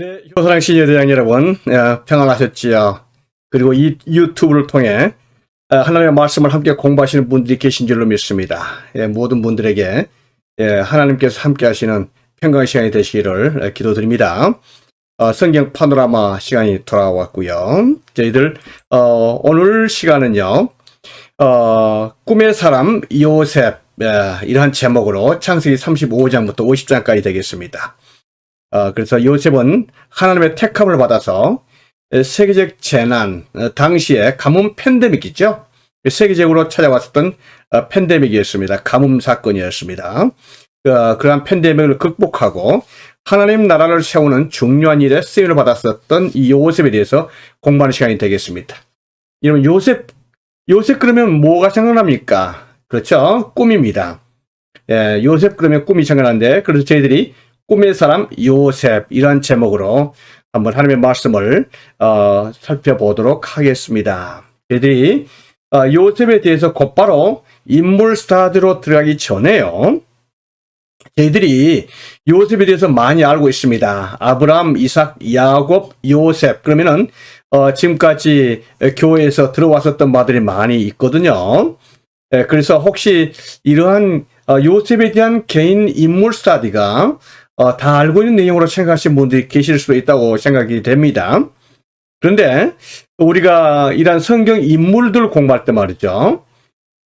네, 효사랑 시녀대장 여러분, 평안하셨지요? 그리고 이 유튜브를 통해 하나님의 말씀을 함께 공부하시는 분들이 계신 줄로 믿습니다. 모든 분들에게 하나님께서 함께 하시는 평강의 시간이 되시기를 기도드립니다. 성경 파노라마 시간이 돌아왔고요. 저희들 오늘 시간은요, 꿈의 사람 요셉, 이러한 제목으로 창세기 35장부터 50장까지 되겠습니다. 그래서 요셉은 하나님의 택함을 받아서 세계적 재난, 당시에 가뭄 팬데믹이죠. 세계적으로 찾아왔었던 팬데믹이었습니다. 가뭄 사건이었습니다. 그러한 팬데믹을 극복하고 하나님 나라를 세우는 중요한 일에 쓰임을 받았었던 이 요셉에 대해서 공부하는 시간이 되겠습니다. 여러분, 요셉 그러면 뭐가 생각납니까? 그렇죠? 꿈입니다. 요셉 그러면 꿈이 생각나는데, 그래서 저희들이 꿈의 사람 요셉, 이런 제목으로 한번 하나님의 말씀을 살펴보도록 하겠습니다. 저희들이 요셉에 대해서 곧바로 인물 스타디로 들어가기 전에요, 저희들이 요셉에 대해서 많이 알고 있습니다. 아브라함, 이삭, 야곱, 요셉. 그러면은 지금까지 교회에서 들어왔었던 바들이 많이 있거든요. 그래서 혹시 이러한 요셉에 대한 개인 인물 스타디가 다 알고 있는 내용으로 생각하시는 분들이 계실 수도 있다고 생각이 됩니다. 그런데 우리가 이런 성경 인물들 공부할 때 말이죠,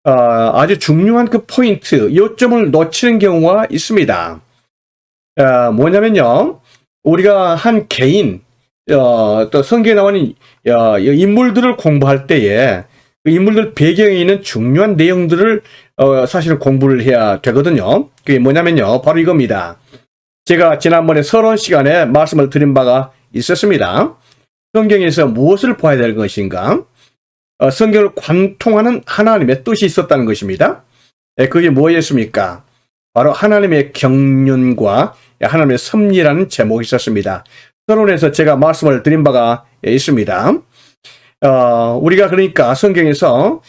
아주 중요한 그 포인트, 요점을 놓치는 경우가 있습니다. 뭐냐면요, 우리가 한 개인, 또 성경에 나오는 인물들을 공부할 때에 그 인물들 배경에 있는 중요한 내용들을 사실은 공부를 해야 되거든요. 그게 뭐냐면요, 바로 이겁니다. 제가 지난번에 서론 시간에 말씀을 드린 바가 있었습니다. 성경에서 무엇을 봐야 될 것인가? 성경을 관통하는 하나님의 뜻이 있었다는 것입니다. 그게 뭐였습니까? 바로 하나님의 경륜과 하나님의 섭리라는 제목이 있었습니다. 서론에서 제가 말씀을 드린 바가 있습니다. 우리가 그러니까 성경에서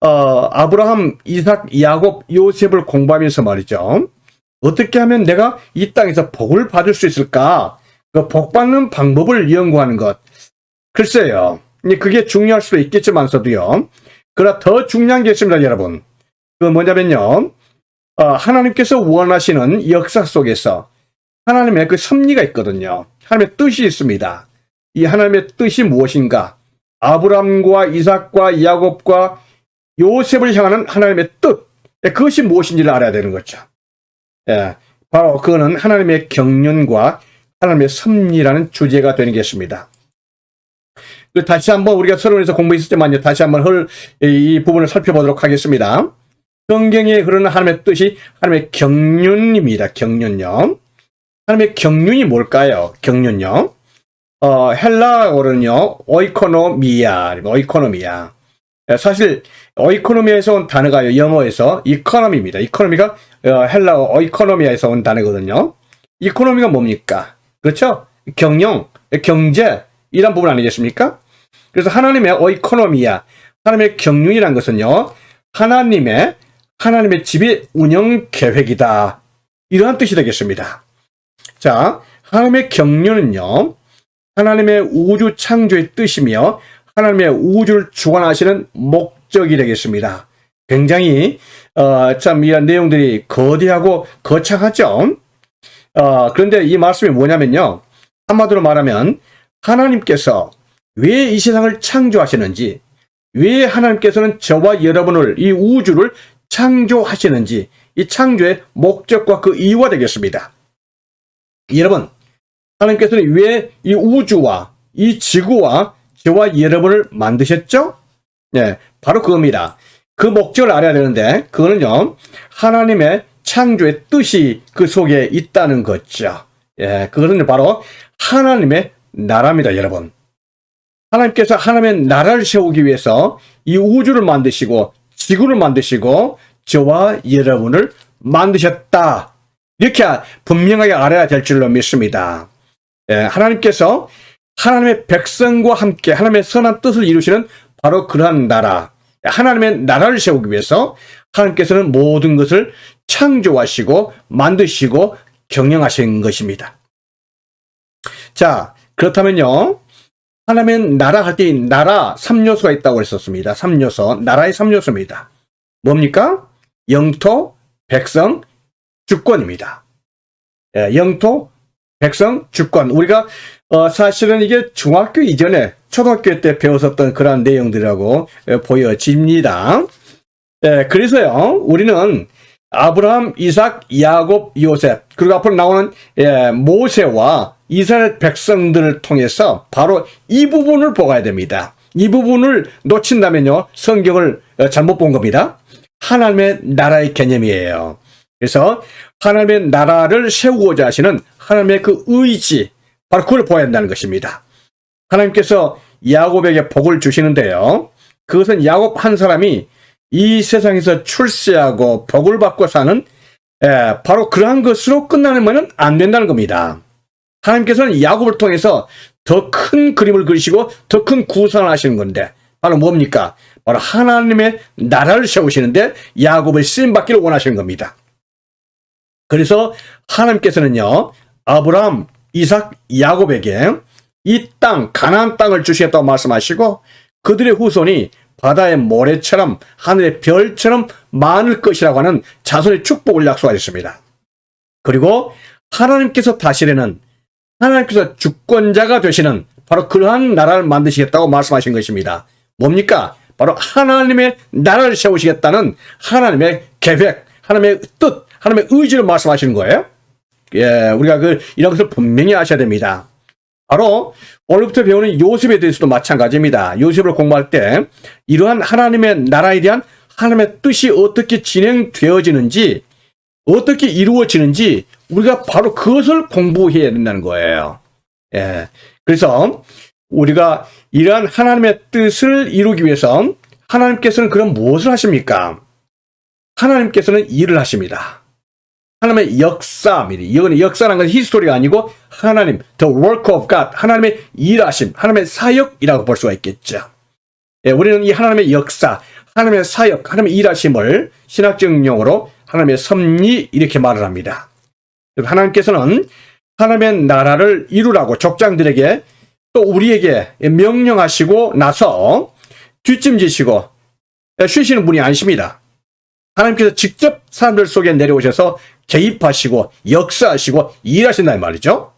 아브라함, 이삭, 야곱, 요셉을 공부하면서 말이죠, 어떻게 하면 내가 이 땅에서 복을 받을 수 있을까? 그 복 받는 방법을 연구하는 것. 글쎄요, 그게 중요할 수도 있겠지만서도요, 그러나 더 중요한 게 있습니다, 여러분. 그 뭐냐면요, 하나님께서 원하시는 역사 속에서 하나님의 그 섭리가 있거든요. 하나님의 뜻이 있습니다. 이 하나님의 뜻이 무엇인가? 아브라함과 이삭과 야곱과 요셉을 향하는 하나님의 뜻, 그것이 무엇인지를 알아야 되는 거죠. 바로 그거는 하나님의 경륜과 하나님의 섭리라는 주제가 되겠습니다. 다시 한번 우리가 서론에서 공부했을 때만요, 다시 한번 이 부분을 살펴보도록 하겠습니다. 성경에 흐르는 하나님의 뜻이 하나님의 경륜입니다. 경륜요. 하나님의 경륜이 뭘까요? 경륜요. 헬라어로는요, 오이코노미아. 사실 오이코노미아에서 온 단어가 영어에서 이코노미입니다. 이코노미가 헬라어 오이코노미아에서 온 단어거든요. 이코노미가 뭡니까? 그렇죠? 경영, 경제, 이런 부분 아니겠습니까? 그래서 하나님의 오이코노미아, 하나님의 경륜이라는 것은요, 하나님의 집의 운영 계획이다, 이러한 뜻이 되겠습니다. 자, 하나님의 경륜은요, 하나님의 우주 창조의 뜻이며 하나님의 우주를 주관하시는 목적이 되겠습니다. 굉장히 참 이런 내용들이 거대하고 거창하죠. 그런데 이 말씀이 뭐냐면요, 한마디로 말하면 하나님께서 왜 이 세상을 창조하시는지, 왜 하나님께서는 저와 여러분을, 이 우주를 창조하시는지, 이 창조의 목적과 그 이유가 되겠습니다. 여러분, 하나님께서는 왜 이 우주와 이 지구와 저와 여러분을 만드셨죠? 바로 그겁니다. 그 목적을 알아야 되는데, 그거는요, 하나님의 창조의 뜻이 그 속에 있다는 거죠. 그거는 바로 하나님의 나라입니다, 여러분. 하나님께서 하나님의 나라를 세우기 위해서 이 우주를 만드시고 지구를 만드시고 저와 여러분을 만드셨다, 이렇게 분명하게 알아야 될 줄로 믿습니다. 하나님께서 하나님의 백성과 함께 하나님의 선한 뜻을 이루시는 바로 그러한 나라, 하나님의 나라를 세우기 위해서 하나님께서는 모든 것을 창조하시고 만드시고 경영하신 것입니다. 자, 그렇다면요. 하나님의 나라 할 때 나라 3요소가 있다고 했었습니다. 3요소. 나라의 3요소입니다. 뭡니까? 영토, 백성, 주권입니다. 예, 영토, 백성, 주권. 우리가 사실은 이게 중학교 이전에 초등학교 때 배웠었던 그런 내용들이라고 보여집니다. 예, 그래서요. 우리는 아브라함, 이삭, 야곱, 요셉 그리고 앞으로 나오는 모세와 이스라엘 백성들을 통해서 바로 이 부분을 보아야 됩니다. 이 부분을 놓친다면요. 성경을 잘못 본 겁니다. 하나님의 나라의 개념이에요. 그래서 하나님의 나라를 세우고자 하시는 하나님의 그 의지, 바로 그걸 보아야 한다는 것입니다. 하나님께서 야곱에게 복을 주시는데요. 그것은 야곱 한 사람이 이 세상에서 출세하고 복을 받고 사는 바로 그러한 것으로 끝나면 안 된다는 겁니다. 하나님께서는 야곱을 통해서 더 큰 그림을 그리시고 더 큰 구상을 하시는 건데 바로 뭡니까? 바로 하나님의 나라를 세우시는데 야곱을 쓰임받기를 원하시는 겁니다. 그래서 하나님께서는요. 아브라함, 이삭, 야곱에게 이 땅, 가나안 땅을 주시겠다고 말씀하시고 그들의 후손이 바다의 모래처럼 하늘의 별처럼 많을 것이라고 하는 자손의 축복을 약속하셨습니다. 그리고 하나님께서 다시는 하나님께서 주권자가 되시는 바로 그러한 나라를 만드시겠다고 말씀하신 것입니다. 뭡니까? 바로 하나님의 나라를 세우시겠다는 하나님의 계획, 하나님의 뜻, 하나님의 의지를 말씀하시는 거예요. 예, 우리가 이런 것을 분명히 아셔야 됩니다. 바로 오늘부터 배우는 요셉에 대해서도 마찬가지입니다. 요셉을 공부할 때 이러한 하나님의 나라에 대한 하나님의 뜻이 어떻게 진행되어지는지 어떻게 이루어지는지 우리가 바로 그것을 공부해야 된다는 거예요. 예. 그래서 우리가 이러한 하나님의 뜻을 이루기 위해서 하나님께서는 그럼 무엇을 하십니까? 하나님께서는 일을 하십니다. 하나님의 역사입니다. 이거는 역사라는 건 히스토리가 아니고 하나님, the work of God, 하나님의 일하심, 하나님의 사역이라고 볼 수가 있겠죠. 예, 우리는 이 하나님의 역사, 하나님의 사역, 하나님의 일하심을 신학적 용어로 하나님의 섭리 이렇게 말을 합니다. 하나님께서는 하나님의 나라를 이루라고 족장들에게 또 우리에게 명령하시고 나서 뒷짐지시고 쉬시는 분이 아니십니다. 하나님께서 직접 사람들 속에 내려오셔서 개입하시고 역사하시고 일하신다는 말이죠.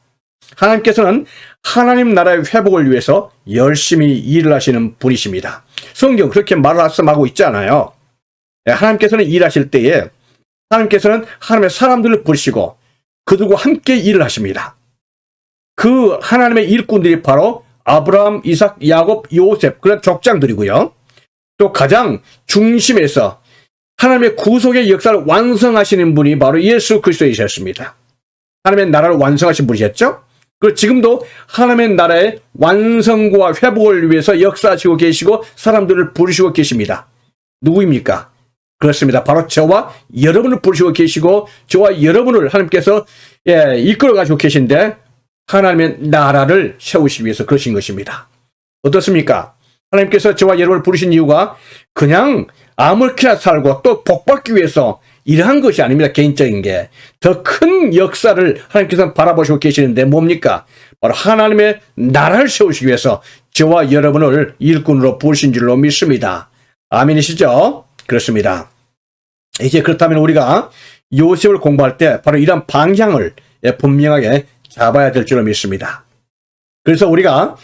하나님께서는 하나님 나라의 회복을 위해서 열심히 일을 하시는 분이십니다. 성경 그렇게 말씀하고 있잖아요. 하나님께서는 일하실 때에 하나님께서는 하나님의 사람들을 부르시고 그들과 함께 일을 하십니다. 그 하나님의 일꾼들이 바로 아브라함, 이삭, 야곱, 요셉 그런 족장들이고요. 또 가장 중심에서 하나님의 구속의 역사를 완성하시는 분이 바로 예수 그리스도이셨습니다. 하나님의 나라를 완성하신 분이셨죠? 그리고 지금도 하나님의 나라의 완성과 회복을 위해서 역사하시고 계시고 사람들을 부르시고 계십니다. 누구입니까? 그렇습니다. 바로 저와 여러분을 부르시고 계시고 저와 여러분을 하나님께서 이끌어 가지고 계신데 하나님의 나라를 세우시기 위해서 그러신 것입니다. 어떻습니까? 하나님께서 저와 여러분을 부르신 이유가 그냥 아무렇게나 살고 또 복받기 위해서 이러한 것이 아닙니다. 개인적인 게. 더 큰 역사를 하나님께서 바라보시고 계시는데 뭡니까? 바로 하나님의 나라를 세우시기 위해서 저와 여러분을 일꾼으로 부르신 줄로 믿습니다. 아멘이시죠? 그렇습니다. 이제 그렇다면 우리가 요셉을 공부할 때 바로 이런 방향을 분명하게 잡아야 될 줄로 믿습니다. 그래서 우리가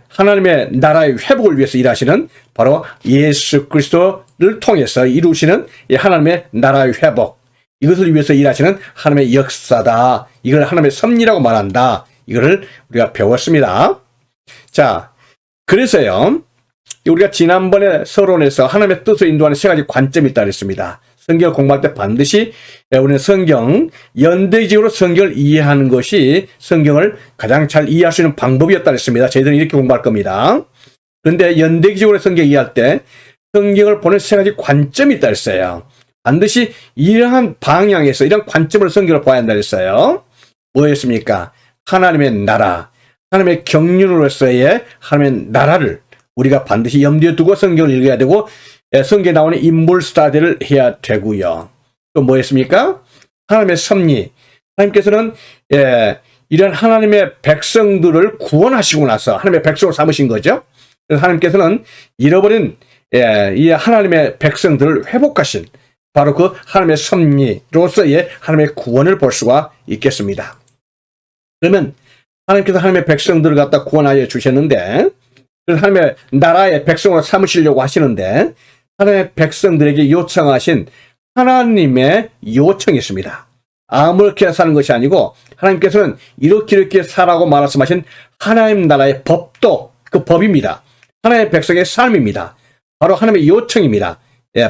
하나님의 나라의 회복을 위해서 일하시는 바로 예수 그리스도를 통해서 이루시는 하나님의 나라의 회복, 이것을 위해서 일하시는 하나님의 역사다. 이걸 하나님의 섭리라고 말한다. 이거를 우리가 배웠습니다. 자, 그래서요 우리가 지난번에 서론에서 하나님의 뜻을 인도하는 세 가지 관점이 있다고 했습니다. 성경을 공부할 때 반드시 우리는 연대적으로 성경을 이해하는 것이 성경을 가장 잘 이해할 수 있는 방법이었다 했습니다. 저희들은 이렇게 공부할 겁니다. 그런데 연대적으로 성경을 이해할 때 성경을 보는 세 가지 관점이 있다 했어요. 반드시 이러한 방향에서 이런 관점으로 성경을 봐야 한다 했어요. 뭐였습니까? 하나님의 나라, 하나님의 경륜으로서의 하나님의 나라를 우리가 반드시 염두에 두고 성경을 읽어야 되고 성경에 나오는 인물 스타디를 해야 되고요. 또 뭐였습니까? 하나님의 섭리. 하나님께서는 이런 하나님의 백성들을 구원하시고 나서 하나님의 백성을 삼으신 거죠. 그래서 하나님께서는 잃어버린 이 하나님의 백성들을 회복하신 바로 그 하나님의 섭리로서의 하나님의 구원을 볼 수가 있겠습니다. 그러면 하나님께서 하나님의 백성들을 갖다 구원하여 주셨는데, 그래서 하나님의 나라의 백성으로 삼으시려고 하시는데, 하나님의 백성들에게 요청하신 하나님의 요청이 있습니다. 아무렇게 사는 것이 아니고 하나님께서는 이렇게 살라고 말씀하신 하나님 나라의 법도 그 법입니다. 하나님의 백성의 삶입니다. 바로 하나님의 요청입니다.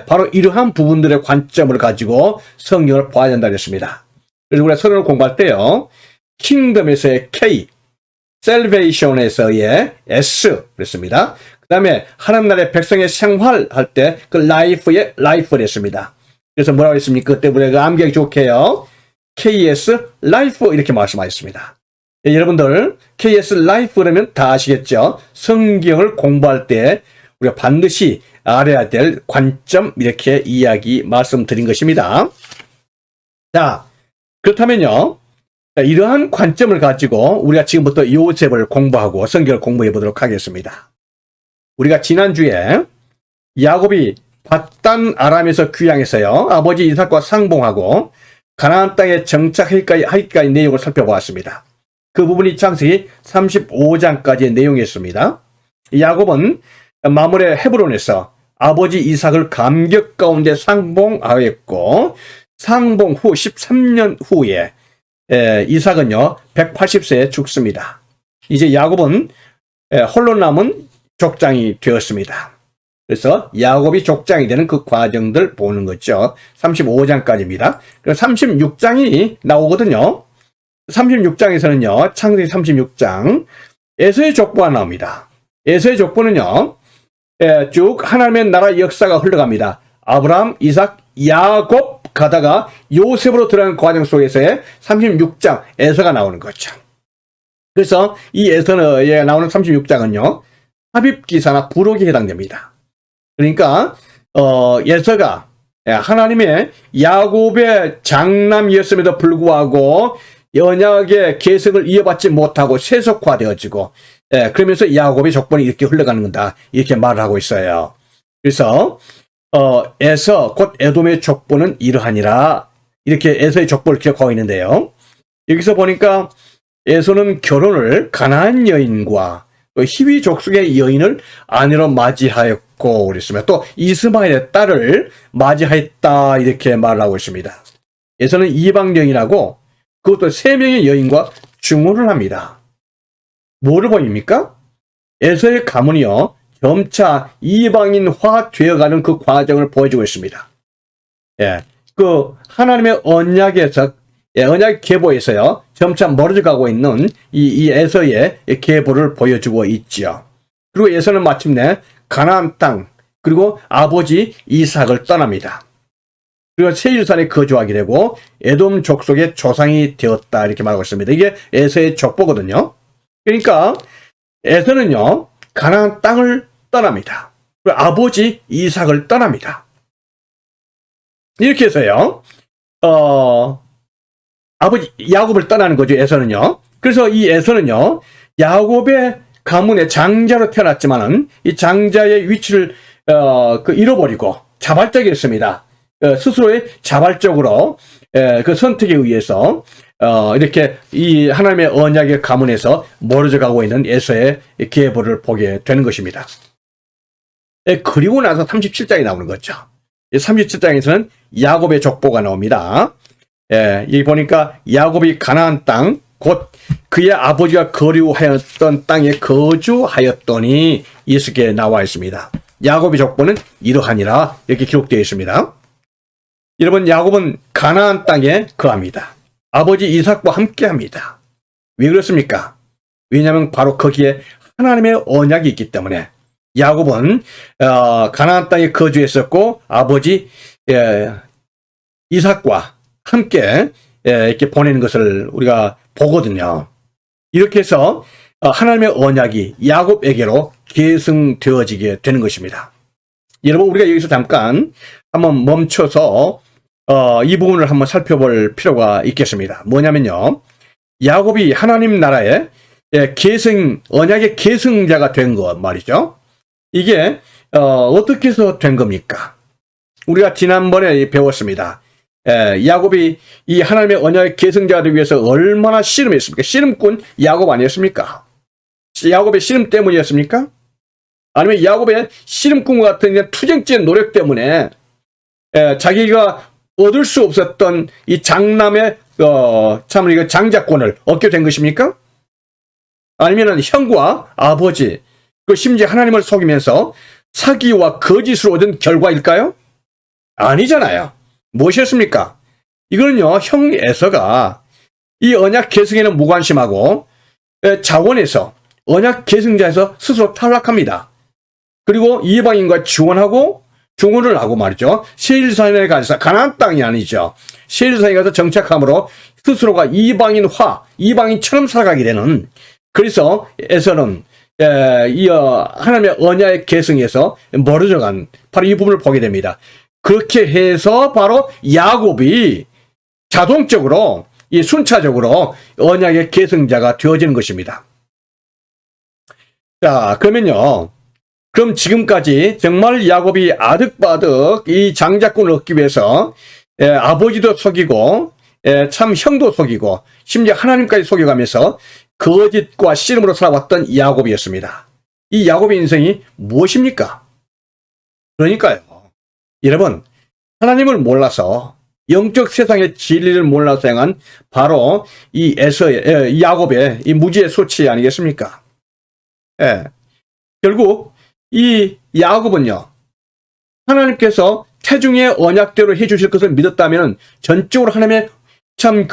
바로 이러한 부분들의 관점을 가지고 성경을 봐야 된다고 했습니다. 그래서 우리가 성경을 공부할 때요, 킹덤에서의 K, 셀베이션에서의 S 그랬습니다. 그 다음에 하나님 나라의 백성의 생활할 때 그 라이프의 라이프를 했습니다. 그래서 뭐라고 했습니까? 그때 우리가 암기하기 좋게요, KS 라이프 이렇게 말씀하셨습니다. 여러분들 KS 라이프 그러면 다 아시겠죠? 성경을 공부할 때 우리가 반드시 알아야 될 관점 이렇게 이야기 말씀드린 것입니다. 자, 그렇다면요, 이러한 관점을 가지고 우리가 지금부터 요셉을 공부하고 성경을 공부해 보도록 하겠습니다. 우리가 지난주에 야곱이 밧단 아람에서 귀향해서요, 아버지 이삭과 상봉하고 가나안 땅에 정착하기까지 내용을 살펴보았습니다. 그 부분이 창세기 35장까지의 내용이었습니다. 야곱은 마물의 헤브론에서 아버지 이삭을 감격 가운데 상봉하였고, 상봉 후 13년 후에 이삭은요 180세에 죽습니다. 이제 야곱은 홀로 남은 족장이 되었습니다. 그래서 야곱이 족장이 되는 그 과정들 보는 거죠. 35장까지입니다. 그래서 36장이 나오거든요. 36장에서는요, 창세기 36장 에서의 족보가 나옵니다. 에서의 족보는요, 쭉 하나님의 나라 역사가 흘러갑니다. 아브라함, 이삭, 야곱 가다가 요셉으로 들어가는 과정 속에서의 36장 에서가 나오는 거죠. 그래서 이 에서에 나오는 36장은요, 삽입기사나 부록에 해당됩니다. 그러니까 에서가 하나님의 야곱의 장남이었음에도 불구하고 언약의 계승을 이어받지 못하고 세속화되어지고, 그러면서 야곱의 족본이 이렇게 흘러가는 거다 이렇게 말을 하고 있어요. 그래서 에서 곧 에돔의 족보는 이러하니라 이렇게 에서의 족보를 기억하고 있는데요. 여기서 보니까 에서는 결혼을 가나안 여인과 또 히위 족속의 여인을 아내로 맞이하였고 그랬습니다. 또 이스마엘의 딸을 맞이하였다 이렇게 말을 하고 있습니다. 에서는 이방 여인하고 그것도 3명의 여인과 중혼을 합니다. 뭐를 보입니까? 에서의 가문이요, 점차 이방인화 되어가는 그 과정을 보여주고 있습니다. 그 하나님의 언약에서, 언약 계보에서요, 점차 멀어져 가고 있는 이 에서의 계보를 보여주고 있죠. 그리고 에서는 마침내 가나안 땅, 그리고 아버지 이삭을 떠납니다. 그리고 세일산에 거주하게 되고 에돔 족속의 조상이 되었다 이렇게 말하고 있습니다. 이게 에서의 족보거든요. 그러니까 에서는요, 가나안 땅을 떠납니다. 그리고 아버지 이삭을 떠납니다. 이렇게 해서요, 아버지 야곱을 떠나는 거죠, 에서는요. 그래서 이 에서는요, 야곱의 가문의 장자로 태어났지만은 이 장자의 위치를 잃어버리고 자발적이었습니다. 스스로의 자발적으로 그 선택에 의해서 이렇게 이 하나님의 언약의 가문에서 멀어져 가고 있는 에서의 계보를 보게 되는 것입니다. 그리고 나서 37장이 나오는 거죠. 37장에서는 야곱의 족보가 나옵니다. 여기 보니까 야곱이 가나안 땅, 곧 그의 아버지가 거류하였던 땅에 거주하였더니 이렇게 나와 있습니다. 야곱의 족보는 이러하니라 이렇게 기록되어 있습니다. 여러분, 야곱은 가나안 땅에 거합니다. 아버지 이삭과 함께합니다. 왜 그렇습니까? 왜냐하면 바로 거기에 하나님의 언약이 있기 때문에. 야곱은 가나안 땅에 거주했었고 아버지 이삭과 함께 이렇게 보내는 것을 우리가 보거든요. 이렇게 해서 하나님의 언약이 야곱에게로 계승되어지게 되는 것입니다. 여러분, 우리가 여기서 잠깐 한번 멈춰서 이 부분을 한번 살펴볼 필요가 있겠습니다. 뭐냐면요, 야곱이 하나님 나라의 언약의 계승자가 된 것 말이죠. 이게 어떻게 해서 된 겁니까? 우리가 지난번에 배웠습니다. 야곱이 이 하나님의 언약의 계승자가 되기 위해서 얼마나 씨름했습니까? 씨름꾼 야곱 아니었습니까? 야곱의 씨름 때문이었습니까? 아니면 야곱의 씨름꾼과 같은 투쟁적인 노력 때문에 자기가 얻을 수 없었던 이 장남의 참 이거 장자권을 얻게 된 것입니까? 아니면은 형과 아버지, 그 심지어 하나님을 속이면서 사기와 거짓으로 얻은 결과일까요? 아니잖아요. 무엇이었습니까? 이거는요, 형 에서가 이 언약 계승에는 무관심하고 자원에서 언약 계승자에서 스스로 탈락합니다. 그리고 이방인과 중혼을 하고 말이죠. 세일산에 가서 가나안 땅이 아니죠. 세일산에 가서 정착함으로 스스로가 이방인처럼 살아가게 되는. 그래서 에서는 하나님의 언약의 계승에서 멀어져간 바로 이 부분을 보게 됩니다. 그렇게 해서 바로 야곱이 자동적으로 순차적으로 언약의 계승자가 되어지는 것입니다. 자, 그럼 지금까지 정말 야곱이 아득바득 이 장자권을 얻기 위해서 아버지도 속이고 참 형도 속이고 심지어 하나님까지 속여가면서 거짓과 씨름으로 살아왔던 야곱이었습니다. 이 야곱의 인생이 무엇입니까? 그러니까요, 여러분, 하나님을 몰라서 영적 세상의 진리를 몰라서 행한 바로 이 야곱의 이 무지의 소치 아니겠습니까? 결국 이 야곱은요, 하나님께서 태중의 언약대로 해주실 것을 믿었다면 전적으로 하나님의 참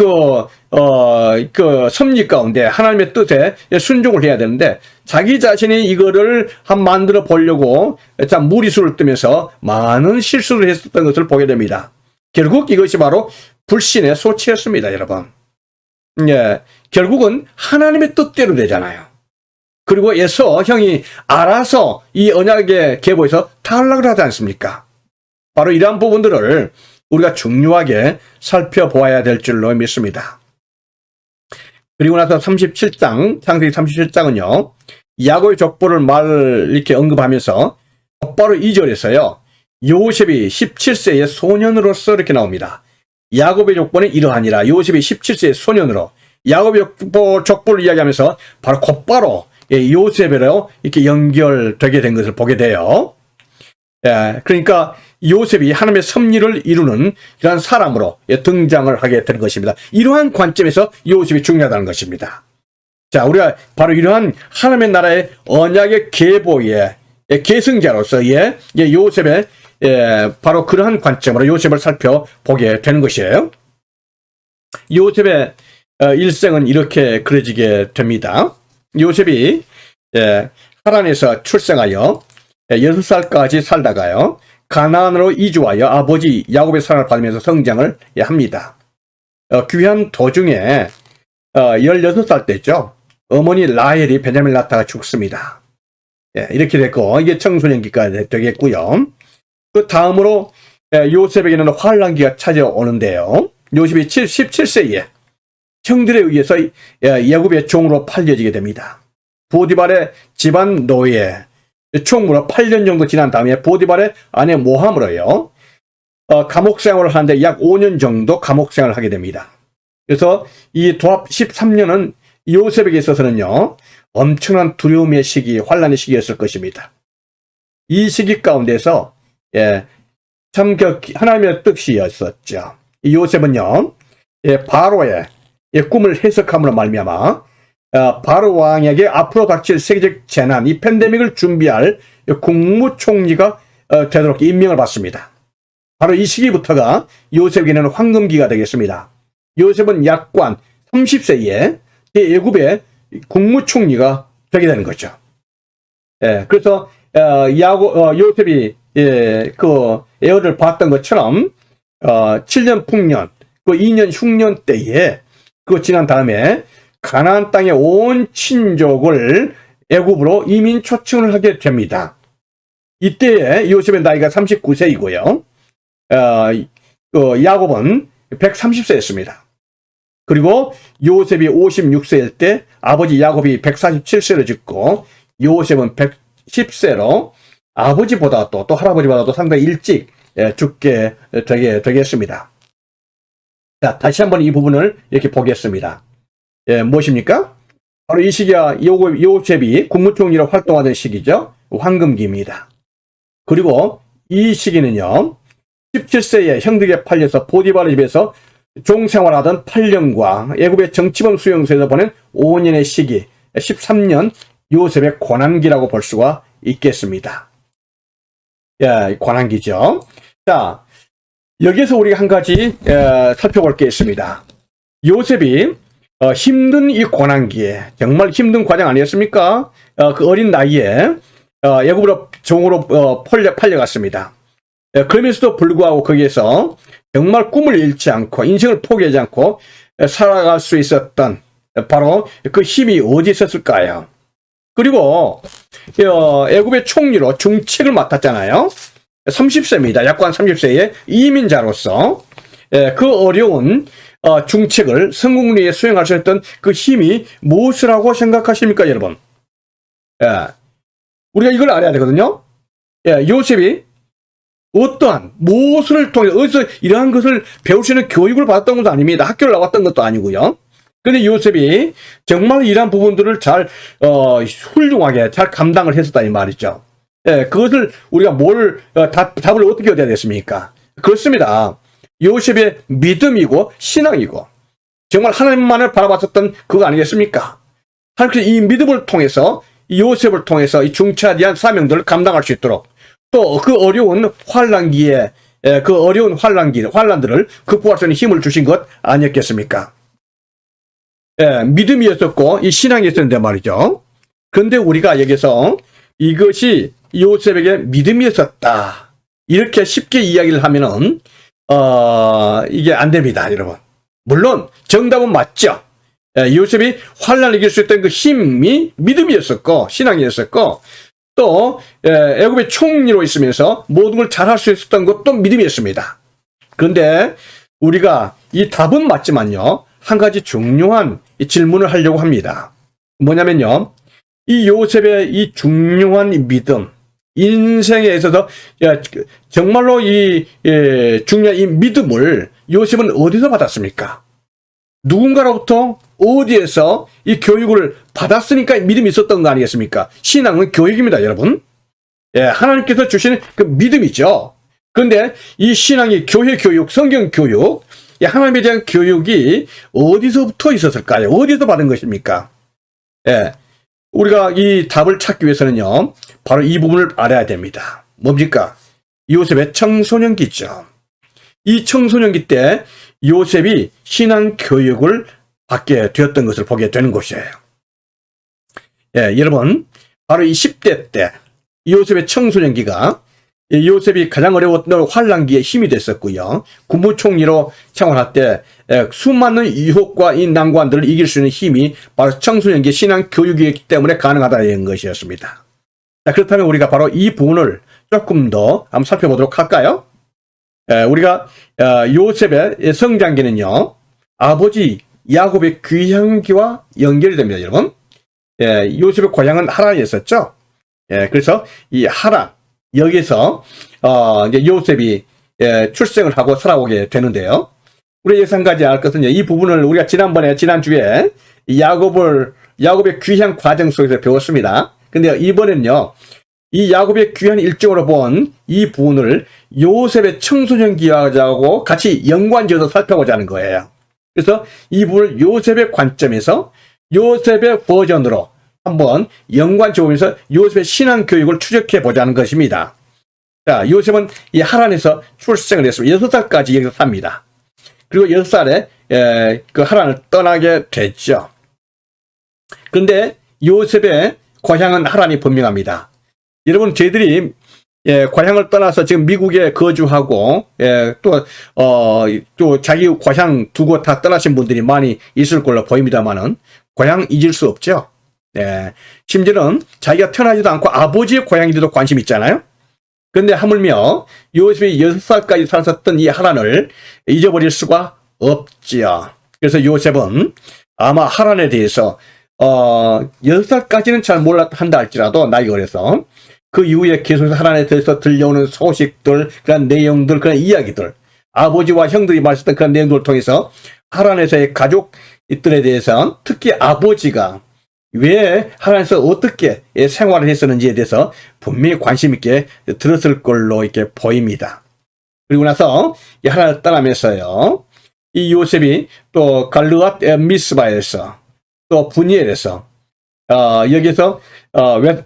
섭리 가운데 하나님의 뜻에 순종을 해야 되는데 자기 자신이 이거를 만들어 보려고 참 무리수를 뜨면서 많은 실수를 했었던 것을 보게 됩니다. 결국 이것이 바로 불신의 소치였습니다, 여러분. 결국은 하나님의 뜻대로 되잖아요. 그리고 형이 알아서 이 언약의 계보에서 탈락을 하지 않습니까? 바로 이러한 부분들을 우리가 중요하게 살펴보아야 될 줄로 믿습니다. 그리고 나서 37장, 창세기 37장은요, 야곱의 족보를 이렇게 언급하면서 곧바로 2절에서요, 요셉이 17세의 소년으로서 이렇게 나옵니다. 야곱의 족보는 이러하니라. 요셉이 17세의 소년으로. 야곱의 족보를 이야기하면서 바로 곧바로 요셉으로 이렇게 연결되게 된 것을 보게 돼요. 그러니까 요셉이 하나님의 섭리를 이루는 이러한 사람으로 등장을 하게 되는 것입니다. 이러한 관점에서 요셉이 중요하다는 것입니다. 자, 우리가 바로 이러한 하나님의 나라의 언약의 계보의 계승자로서의 요셉의 바로 그러한 관점으로 요셉을 살펴보게 되는 것이에요. 요셉의 일생은 이렇게 그려지게 됩니다. 요셉이 하란에서 출생하여 6살까지 살다가요, 가나안으로 이주하여 아버지 야곱의 사랑을 받으면서 성장을 합니다. 귀한 도중에 16살 때죠, 어머니 라헬이 베냐민을 낳다가 죽습니다. 이렇게 됐고, 이게 청소년기가 되겠고요. 그 다음으로 요셉에게는 환란기가 찾아오는데요, 요셉이 17세에 형들에 의해서 야곱의 종으로 팔려지게 됩니다. 보디발의 집안 노예, 총무로 8년 정도 지난 다음에 보디발의 아내 모함으로요, 감옥 생활을 하는데 약 5년 정도 감옥 생활을 하게 됩니다. 그래서 이 도합 13년은 요셉에게 있어서는요, 엄청난 두려움의 시기, 환란의 시기였을 것입니다. 이 시기 가운데서 참 하나님의 뜻이었었죠. 이 요셉은요, 바로의 꿈을 해석함으로 말미암아 바로 왕에게 앞으로 닥칠 세계적 재난, 이 팬데믹을 준비할 국무총리가 되도록 임명을 받습니다. 바로 이 시기부터가 요셉에게는 황금기가 되겠습니다. 요셉은 약관 30세에 애굽의 국무총리가 되게 되는 거죠. 그래서 요셉이 그 애어를 봤던 것처럼 7년 풍년, 그 2년 흉년 때에 그 지난 다음에 가나안 땅의 온 친족을 애굽으로 이민 초청을 하게 됩니다. 이때에 요셉의 나이가 39세이고요. 야곱은 130세였습니다. 그리고 요셉이 56세일 때 아버지 야곱이 147세로 죽고 요셉은 110세로 아버지보다 또 할아버지보다도 상당히 일찍 죽게 되겠습니다. 자, 다시 한번 이 부분을 이렇게 보겠습니다. 무엇입니까? 바로 이 시기가 요셉이 국무총리로 활동하던 시기죠. 황금기입니다. 그리고 이 시기는요, 17세에 형들에게 팔려서 보디바르 집에서 종생활하던 8년과 애굽의 정치범 수용소에서 보낸 5년의 시기, 13년 요셉의 고난기라고 볼 수가 있겠습니다. 고난기죠. 자, 여기서 우리가 한 가지 살펴볼 게 있습니다. 요셉이 힘든 이 고난기에, 정말 힘든 과정 아니었습니까? 그 어린 나이에 애굽으로 종으로 팔려갔습니다. 그러면서도 불구하고 거기에서 정말 꿈을 잃지 않고 인생을 포기하지 않고 살아갈 수 있었던 바로 그 힘이 어디 있었을까요? 그리고 애굽의 총리로 중책을 맡았잖아요. 30세입니다. 약관 30세의 이민자로서 그 어려운 중책을 성공리에 수행할 수 있던 그 힘이 무엇이라고 생각하십니까, 여러분? 우리가 이걸 알아야 되거든요. 요셉이 어떠한 무엇을 통해 어디서 이러한 것을 배울 수 있는 교육을 받았던 것도 아닙니다. 학교를 나왔던 것도 아니고요. 그런데 요셉이 정말 이러한 부분들을 잘 훌륭하게 잘 감당을 했었다 이 말이죠. 그것을 우리가 답을 어떻게 얻어야 됐습니까? 그렇습니다. 요셉의 믿음이고 신앙이고 정말 하나님만을 바라봤었던 그거 아니겠습니까? 하나님께서 이 믿음을 통해서 요셉을 통해서 이 중차에 대한 사명들을 감당할 수 있도록 또 그 어려운 환란기에 그 어려운 환란들을 극복할 수 있는 힘을 주신 것 아니었겠습니까? 믿음이었었고 이 신앙이었는데 말이죠. 그런데 우리가 여기서 이것이 요셉에게 믿음이었었다 이렇게 쉽게 이야기를 하면은 이게 안 됩니다, 여러분. 물론 정답은 맞죠. 요셉이 환란을 이길 수 있던 그 힘이 믿음이었었고 신앙이었었고 또 애굽의 총리로 있으면서 모든 걸 잘할 수 있었던 것도 믿음이었습니다. 그런데 우리가 이 답은 맞지만요, 한 가지 중요한 질문을 하려고 합니다. 뭐냐면요, 이 요셉의 이 중요한 믿음, 인생에 있어서 정말로 이 중요한 이 믿음을 요셉은 어디서 받았습니까? 누군가로부터 어디에서 이 교육을 받았으니까 믿음이 있었던 거 아니겠습니까? 신앙은 교육입니다, 여러분. 하나님께서 주시는 그 믿음이죠. 그런데 이 신앙이 교회 교육, 성경 교육, 하나님에 대한 교육이 어디서부터 있었을까요? 어디서 받은 것입니까? 우리가 이 답을 찾기 위해서는요, 바로 이 부분을 알아야 됩니다. 뭡니까? 요셉의 청소년기죠. 이 청소년기 때 요셉이 신앙 교육을 받게 되었던 것을 보게 되는 것이에요. 여러분, 바로 이 10대 때 요셉의 청소년기가 요셉이 가장 어려웠던 환란기에 힘이 됐었고요. 국무총리로 생활할 때 수많은 유혹과 이 난관들을 이길 수 있는 힘이 바로 청소년기 신앙 교육이기 때문에 가능하다는 것이었습니다. 자, 그렇다면 우리가 바로 이 부분을 조금 더 한번 살펴보도록 할까요? 우리가 요셉의 성장기는요, 아버지 야곱의 귀향기와 연결이 됩니다, 여러분. 요셉의 고향은 하란이었었죠. 그래서 이 하란, 여기서 이제 요셉이 출생을 하고 살아오게 되는데요. 우리 여기서 한 가지 알 것은 이 부분을 우리가 지난주에 야곱의 귀향 과정 속에서 배웠습니다. 근데 이번엔요, 이 야곱의 귀한 일정으로 본 이 부분을 요셉의 청소년기하고 같이 연관지어서 살펴보자는 거예요. 그래서 이 부분을 요셉의 관점에서 요셉의 버전으로 한번 연관지어보면서 요셉의 신앙 교육을 추적해 보자는 것입니다. 자, 요셉은 이 하란에서 출생을 했습니다. 6살까지 여기서 삽니다. 그리고 6살에 그 하란을 떠나게 됐죠. 그런데 요셉의 고향은 하란이 분명합니다. 여러분, 저희들이 고향을 떠나서 지금 미국에 거주하고 또 자기 고향 두고 다 떠나신 분들이 많이 있을 걸로 보입니다만은 고향 잊을 수 없죠. 심지어는 자기가 태어나지도 않고 아버지의 고향인데도 관심이 있잖아요. 그런데 하물며 요셉이 6살까지 살았던 이 하란을 잊어버릴 수가 없지요. 그래서 요셉은 아마 하란에 대해서 6살까지는 잘 몰랐다 할지라도 나이가 어려서 그 이후에 계속해서 하란에 대해서 들려오는 소식들, 그런 내용들, 그런 이야기들, 아버지와 형들이 말했던 그런 내용들을 통해서 하란에서의 가족들에 대해서 특히 아버지가 왜 하란에서 어떻게 생활을 했었는지에 대해서 분명히 관심 있게 들었을 걸로 이렇게 보입니다. 그리고 나서 하란을 떠나면서요, 이 요셉이 또 갈르앗 미스바에서 또 분이엘에서 여기서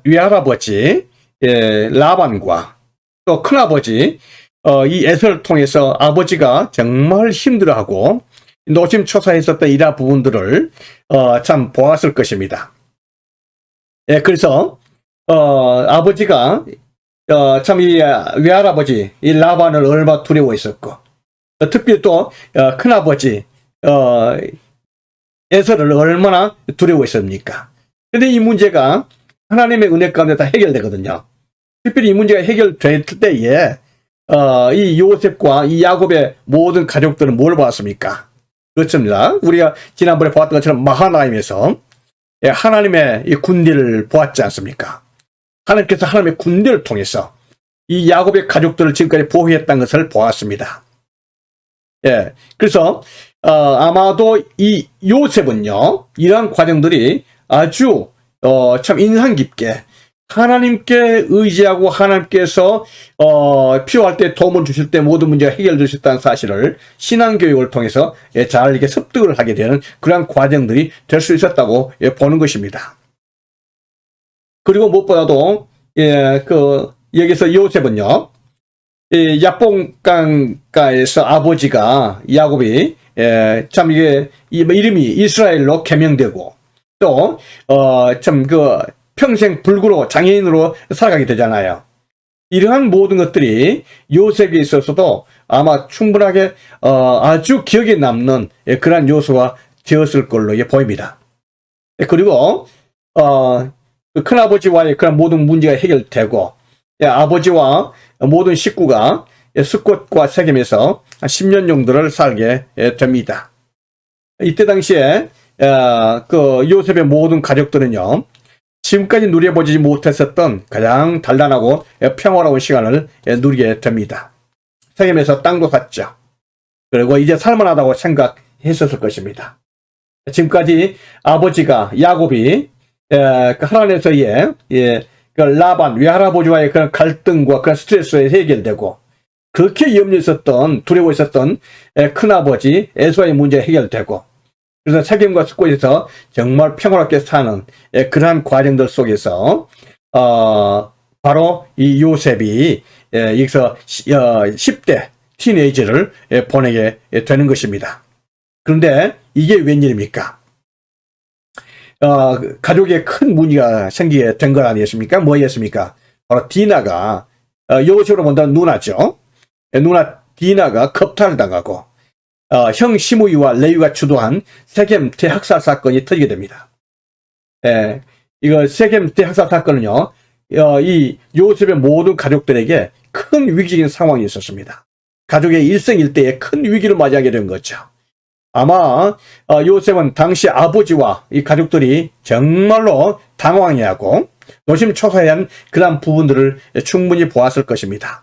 외할아버지 라반과 또 큰아버지 이 에서를 통해서 아버지가 정말 힘들어하고 노심초사했었던 이러한 부분들을 참 보았을 것입니다. 그래서 아버지가 참 이 외할아버지 이 라반을 얼마나 두려워했었고, 특별히 또 큰아버지 에서를 얼마나 두려워했습니까? 근데 이 문제가 하나님의 은혜 가운데 다 해결되거든요. 특별히 이 문제가 해결될 때에 이 요셉과 이 야곱의 모든 가족들은 뭘 보았습니까? 그렇습니다. 우리가 지난번에 보았던 것처럼 마하나임에서 하나님의 이 군대를 보았지 않습니까? 하나님께서 하나님의 군대를 통해서 이 야곱의 가족들을 지금까지 보호했다는 것을 보았습니다. 그래서 아마도 이 요셉은요, 이러한 과정들이 아주 참 인상 깊게 하나님께 의지하고 하나님께서 필요할 때 도움을 주실 때 모든 문제가 해결될 수 있다는 사실을 신앙교육을 통해서 잘 이렇게 습득을 하게 되는 그러한 과정들이 될 수 있었다고 보는 것입니다. 그리고 무엇보다도 여기서 요셉은요, 야뽕강가에서 아버지가 야곱이 참 이게 이름이 이스라엘로 개명되고 또 참 평생 불구로 장애인으로 살아가게 되잖아요. 이러한 모든 것들이 요셉에 있어서도 아마 충분하게 아주 기억에 남는 그러한 요소가 되었을 걸로 보입니다. 그리고 큰아버지와의 그런 모든 문제가 해결되고 아버지와 모든 식구가 스콧과 세겜에서 10년 정도를 살게 됩니다. 이때 당시에 요셉의 모든 가족들은요, 지금까지 누려보지 못했었던 가장 단란하고 평화로운 시간을 누리게 됩니다. 세겜에서 땅도 샀죠. 그리고 이제 살만하다고 생각했었을 것입니다. 지금까지 아버지가 야곱이 하란에서의 라반 외할아버지와의 그런 갈등과 그런 스트레스에 해결되고, 그렇게 염려했었던 두려워했었던 큰아버지 에서의 문제가 해결되고, 그래서 세겜과 스콧에서 정말 평화롭게 사는 그러한 과정들 속에서 바로 이 요셉이 여기서 10대 티네이저를 보내게 되는 것입니다. 그런데 이게 웬일입니까? 가족에 큰 문제가 생기게 된 것 아니겠습니까? 뭐였습니까? 바로 디나가 요셉으로 본다면 누나죠. 누나 디나가 겁탈을 당하고 형 시므이와 레위가 주도한 세겜 대학살 사건이 터지게 됩니다. 이거 세겜 대학살 사건은요, 이 요셉의 모든 가족들에게 큰 위기적인 상황이 있었습니다. 가족의 일생일대에 큰 위기를 맞이하게 된 거죠. 아마 요셉은 당시 아버지와 이 가족들이 정말로 당황해하고 노심초사한 그런 부분들을 충분히 보았을 것입니다.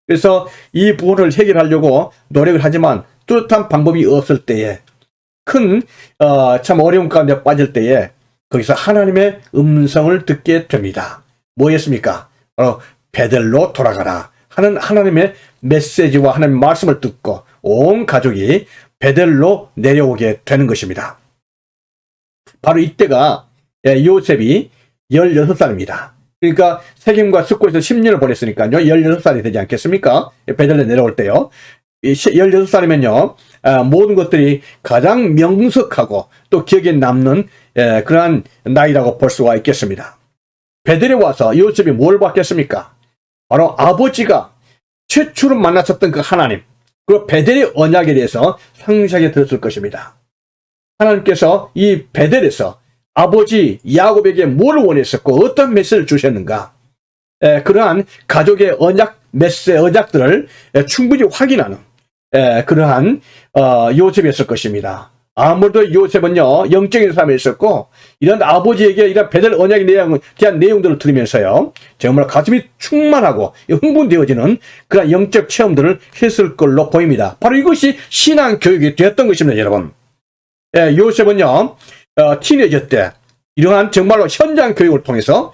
그래서 이 부분을 해결하려고 노력을 하지만 뚜렷한 방법이 없을 때에, 참 어려운 가운데 빠질 때에 거기서 하나님의 음성을 듣게 됩니다. 뭐였습니까? 바로 베델로 돌아가라 하는 하나님의 메시지와 하나님의 말씀을 듣고 온 가족이 베델로 내려오게 되는 것입니다. 바로 이때가 요셉이 16살입니다. 그러니까 세겜과 스콧에서 10년을 보냈으니까요, 16살이 되지 않겠습니까? 베델로 내려올 때요. 16살이면요, 모든 것들이 가장 명석하고 또 기억에 남는 그러한 나이라고 볼 수가 있겠습니다. 베델에 와서 요셉이 뭘 받겠습니까? 바로 아버지가 최초로 만났었던 그 하나님, 그리고 베델의 언약에 대해서 상세하게 들었을 것입니다. 하나님께서 이 베델에서 아버지 야곱에게 뭘 원했었고 어떤 메시지를 주셨는가, 그러한 가족의 언약들을 충분히 확인하는 그러한 요셉이었을 것입니다. 아무래도 요셉은요, 영적인 사람이 있었고, 이런 아버지에게 이런 베델 언약에 대한 내용들을 들으면서요, 정말 가슴이 충만하고 흥분되어지는 그런 영적 체험들을 했을 걸로 보입니다. 바로 이것이 신앙 교육이 되었던 것입니다, 여러분. 예, 요셉은요, 티네이저 때, 이러한 정말로 현장 교육을 통해서,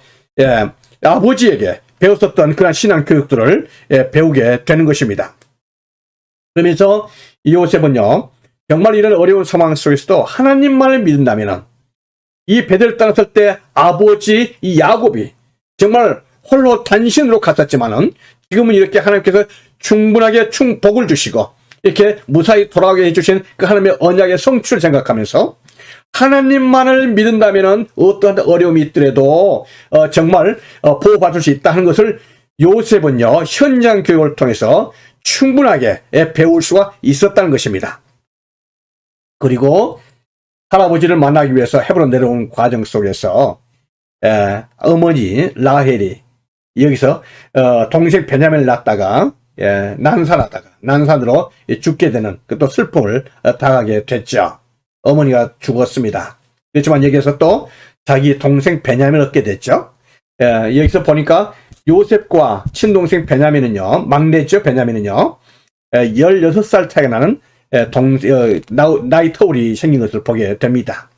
아버지에게 배웠었던 그런 신앙 교육들을 배우게 되는 것입니다. 그러면서 요셉은요, 정말 이런 어려운 상황 속에서도 하나님만을 믿는다면은 이 베델 땅을 설 때 아버지 이 야곱이 정말 홀로 단신으로 갔었지만은 지금은 이렇게 하나님께서 충분하게 복을 주시고 이렇게 무사히 돌아오게 해주신 그 하나님의 언약의 성취를 생각하면서 하나님만을 믿는다면은 어떠한 어려움이 있더라도 정말 보호받을 수 있다 하는 것을 요셉은요, 현장 교육을 통해서 충분하게 배울 수가 있었다는 것입니다. 그리고 할아버지를 만나기 위해서 헤브론 내려온 과정 속에서 어머니 라헬이 여기서 동생 베냐민을 낳다가 난산으로 죽게 되는 또 슬픔을 당하게 됐죠. 어머니가 죽었습니다. 그렇지만 여기서 또 자기 동생 베냐민을 얻게 됐죠. 여기서 보니까 요셉과 친동생 베냐민은요, 막내죠. 베냐민은요 16살 차이가 나는 나이 터울이 생긴 것을 보게 됩니다.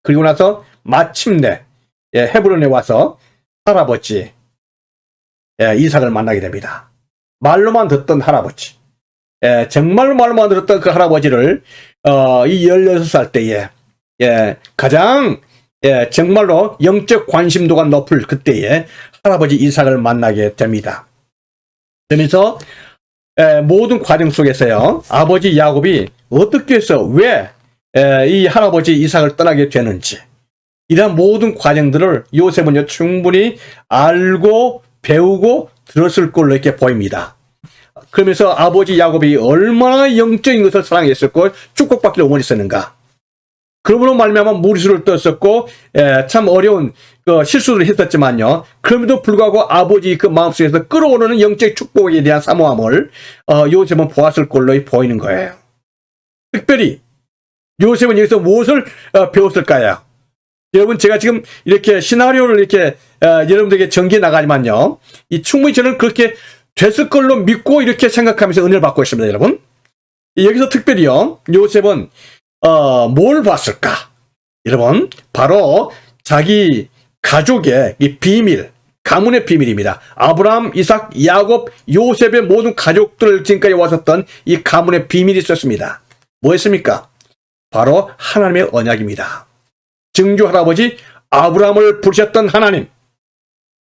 그리고 나서 마침내 헤브론에 와서 할아버지 이삭을 만나게 됩니다. 말로만 듣던 할아버지, 정말로 말로만 들었던 그 할아버지를 이 16살 때에 가장 정말로 영적 관심도가 높을 그때에 할아버지 이삭을 만나게 됩니다. 그러면서 모든 과정 속에서요, 아버지 야곱이 어떻게 해서 왜 이 할아버지 이삭을 떠나게 되는지, 이런 모든 과정들을 요셉은 충분히 알고 배우고 들었을 걸로 이렇게 보입니다. 그러면서 아버지 야곱이 얼마나 영적인 것을 사랑했었고 축복받기를 원했었는가. 그러므로 말미암아 무리수를 떴었고 참 어려운 실수를 했었지만요, 그럼에도 불구하고 아버지 그 마음속에서 끌어오르는 영적 축복에 대한 사모함을 요셉은 보았을 걸로 보이는 거예요. 특별히 요셉은 여기서 무엇을 배웠을까요? 여러분, 제가 지금 이렇게 시나리오를 이렇게 여러분들에게 전개해 나가지만요, 충분히 저는 그렇게 됐을 걸로 믿고 이렇게 생각하면서 은혜를 받고 있습니다, 여러분. 여기서 특별히요, 요셉은 뭘 봤을까? 여러분, 바로 자기 가족의 이 비밀, 가문의 비밀입니다. 아브라함, 이삭, 야곱, 요셉의 모든 가족들 지금까지 왔었던 이 가문의 비밀이 있었습니다. 뭐였습니까? 바로 하나님의 언약입니다. 증조 할아버지 아브라함을 부르셨던 하나님,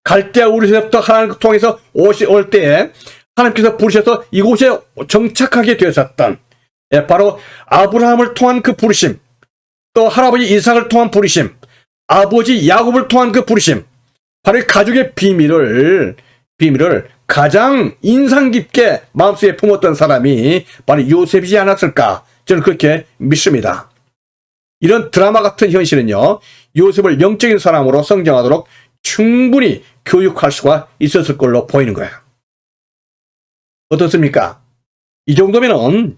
갈대아 우르에서부터 하나님을 통해서 올 때에 하나님께서 부르셔서 이곳에 정착하게 되었었던 바로 아브라함을 통한 그 부르심, 또 할아버지 이삭을 통한 부르심, 아버지 야곱을 통한 그 부르심, 바로 이 가족의 비밀을 가장 인상 깊게 마음속에 품었던 사람이 바로 요셉이지 않았을까, 저는 그렇게 믿습니다. 이런 드라마 같은 현실은요, 요셉을 영적인 사람으로 성장하도록 충분히 교육할 수가 있었을 걸로 보이는 거예요. 어떻습니까? 이 정도면은